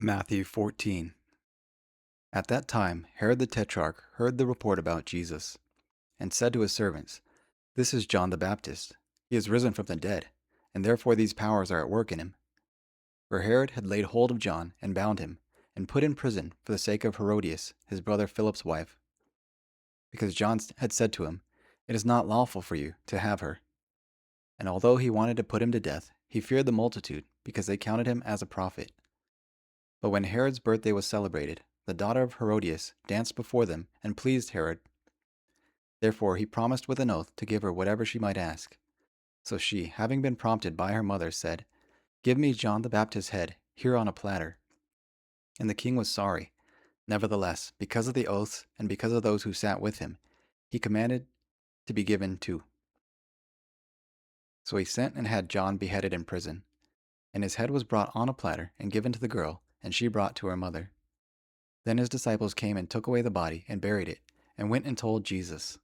Matthew 14. At that time, Herod the Tetrarch heard the report about Jesus, and said to his servants, "This is John the Baptist. He is risen from the dead, and therefore these powers are at work in him." For Herod had laid hold of John, and bound him, and put in prison for the sake of Herodias, his brother Philip's wife, because John had said to him, "It is not lawful for you to have her." And although he wanted to put him to death, he feared the multitude, because they counted him as a prophet. But when Herod's birthday was celebrated, the daughter of Herodias danced before them and pleased Herod. Therefore he promised with an oath to give her whatever she might ask. So she, having been prompted by her mother, said, "Give me John the Baptist's head, here on a platter." And the king was sorry. Nevertheless, because of the oaths and because of those who sat with him, he commanded to be given too. So he sent and had John beheaded in prison. And his head was brought on a platter and given to the girl, and she brought to her mother. Then his disciples came and took away the body and buried it, and went and told Jesus.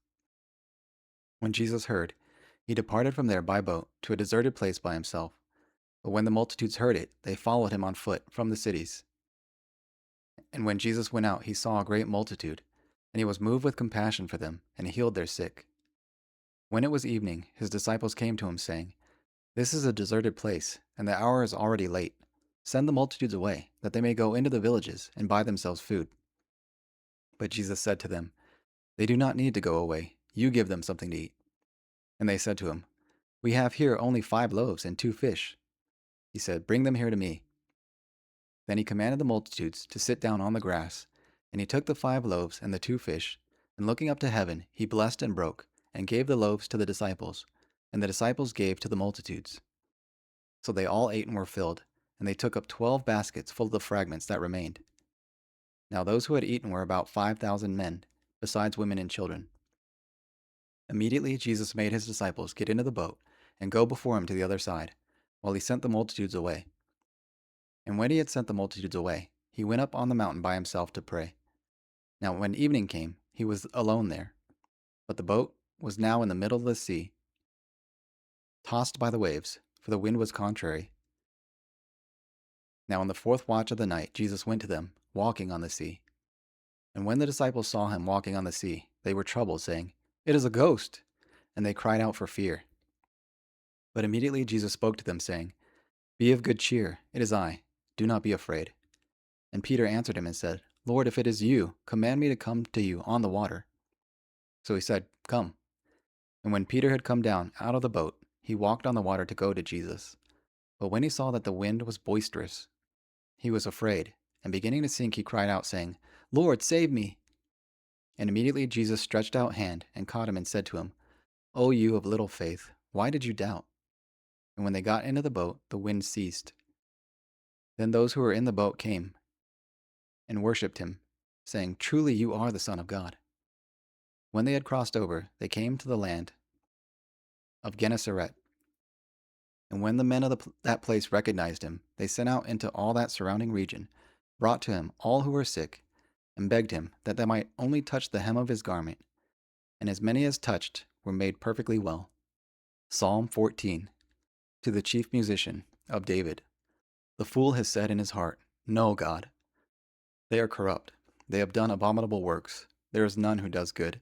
When Jesus heard, he departed from there by boat to a deserted place by himself. But when the multitudes heard it, they followed him on foot from the cities. And when Jesus went out, he saw a great multitude, and he was moved with compassion for them, and healed their sick. When it was evening, his disciples came to him, saying, "This is a deserted place, and the hour is already late. Send the multitudes away, that they may go into the villages and buy themselves food." But Jesus said to them, "They do not need to go away. You give them something to eat." And they said to him, "We have here only 5 loaves and 2 fish." He said, "Bring them here to me." Then he commanded the multitudes to sit down on the grass. And he took the 5 loaves and the 2 fish, and looking up to heaven, he blessed and broke, and gave the loaves to the disciples, and the disciples gave to the multitudes. So they all ate and were filled, and they took up 12 baskets full of the fragments that remained. Now those who had eaten were about 5,000 men, besides women and children. Immediately Jesus made his disciples get into the boat and go before him to the other side, while he sent the multitudes away. And when he had sent the multitudes away, he went up on the mountain by himself to pray. Now when evening came, he was alone there. But the boat was now in the middle of the sea, tossed by the waves, for the wind was contrary. Now in the 4th watch of the night Jesus went to them, walking on the sea. And when the disciples saw him walking on the sea, they were troubled, saying, "It is a ghost!" And they cried out for fear. But immediately Jesus spoke to them, saying, "Be of good cheer, it is I. Do not be afraid." And Peter answered him and said, "Lord, if it is you, command me to come to you on the water." So he said, "Come." And when Peter had come down out of the boat, he walked on the water to go to Jesus. But when he saw that the wind was boisterous, he was afraid, and beginning to sink, he cried out, saying, "Lord, save me." And immediately Jesus stretched out hand and caught him and said to him, "O you of little faith, why did you doubt?" And when they got into the boat, the wind ceased. Then those who were in the boat came and worshipped him, saying, "Truly you are the Son of God." When they had crossed over, they came to the land of Gennesaret. And when the men of that place recognized him, they sent out into all that surrounding region, brought to him all who were sick, and begged him that they might only touch the hem of his garment. And as many as touched were made perfectly well. Psalm 14. To the chief musician, of David. The fool has said in his heart, "No God." They are corrupt. They have done abominable works. There is none who does good.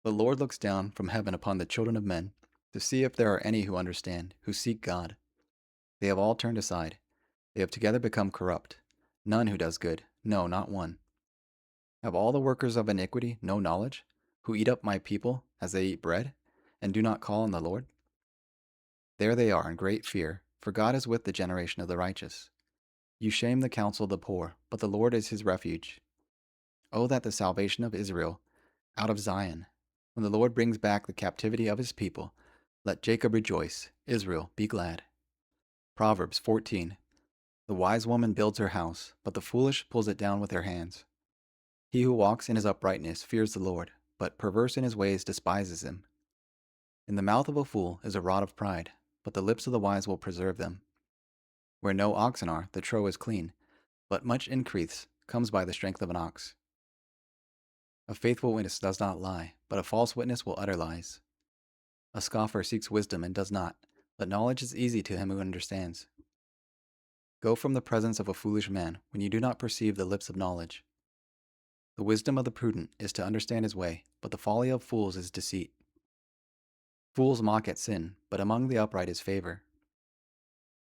The Lord looks down from heaven upon the children of men, to see if there are any who understand, who seek God. They have all turned aside. They have together become corrupt. None who does good, no, not one. Have all the workers of iniquity no knowledge, who eat up my people as they eat bread, and do not call on the Lord? There they are in great fear, for God is with the generation of the righteous. You shame the counsel of the poor, but the Lord is his refuge. Oh, that the salvation of Israel out of Zion. When the Lord brings back the captivity of his people, let Jacob rejoice, Israel be glad. Proverbs 14. The wise woman builds her house, but the foolish pulls it down with her hands. He who walks in his uprightness fears the Lord, but perverse in his ways despises him. In the mouth of a fool is a rod of pride, but the lips of the wise will preserve them. Where no oxen are, the trough is clean, but much increase comes by the strength of an ox. A faithful witness does not lie, but a false witness will utter lies. A scoffer seeks wisdom and does not, but knowledge is easy to him who understands. Go from the presence of a foolish man when you do not perceive the lips of knowledge. The wisdom of the prudent is to understand his way, but the folly of fools is deceit. Fools mock at sin, but among the upright is favor.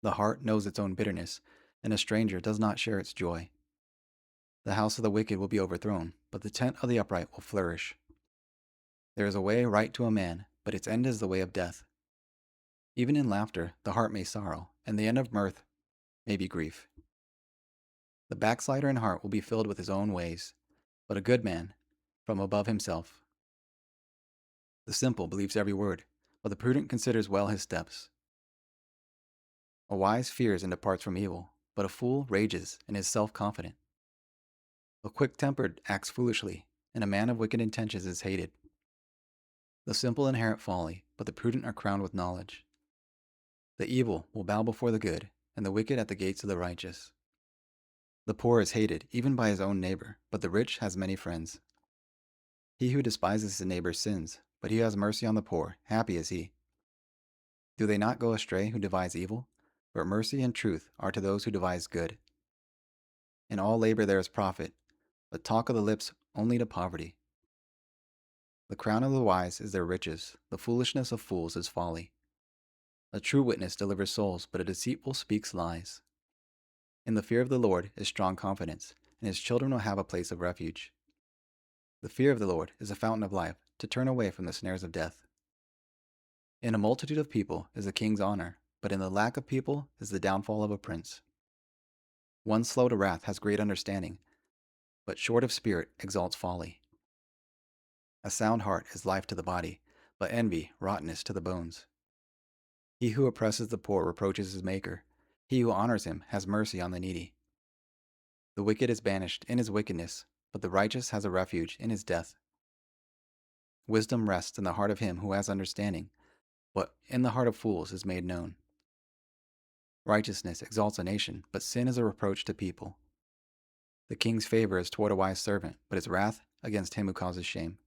The heart knows its own bitterness, and a stranger does not share its joy. The house of the wicked will be overthrown, but the tent of the upright will flourish. There is a way right to a man, but its end is the way of death. Even in laughter, the heart may sorrow, and the end of mirth may be grief. The backslider in heart will be filled with his own ways, but a good man from above himself. The simple believes every word, but the prudent considers well his steps. A wise fears and departs from evil, but a fool rages and is self-confident. The quick-tempered acts foolishly, and a man of wicked intentions is hated. The simple inherit folly, but the prudent are crowned with knowledge. The evil will bow before the good, and the wicked at the gates of the righteous. The poor is hated, even by his own neighbor, but the rich has many friends. He who despises his neighbor sins, but he who has mercy on the poor, happy is he. Do they not go astray who devise evil? But mercy and truth are to those who devise good. In all labor there is profit, but talk of the lips only to poverty. The crown of the wise is their riches, the foolishness of fools is folly. A true witness delivers souls, but a deceitful speaks lies. In the fear of the Lord is strong confidence, and his children will have a place of refuge. The fear of the Lord is a fountain of life, to turn away from the snares of death. In a multitude of people is a king's honor, but in the lack of people is the downfall of a prince. One slow to wrath has great understanding, but short of spirit exalts folly. A sound heart is life to the body, but envy rottenness to the bones. He who oppresses the poor reproaches his maker. He who honors him has mercy on the needy. The wicked is banished in his wickedness, but the righteous has a refuge in his death. Wisdom rests in the heart of him who has understanding, but in the heart of fools is made known. Righteousness exalts a nation, but sin is a reproach to people. The king's favor is toward a wise servant, but his wrath against him who causes shame.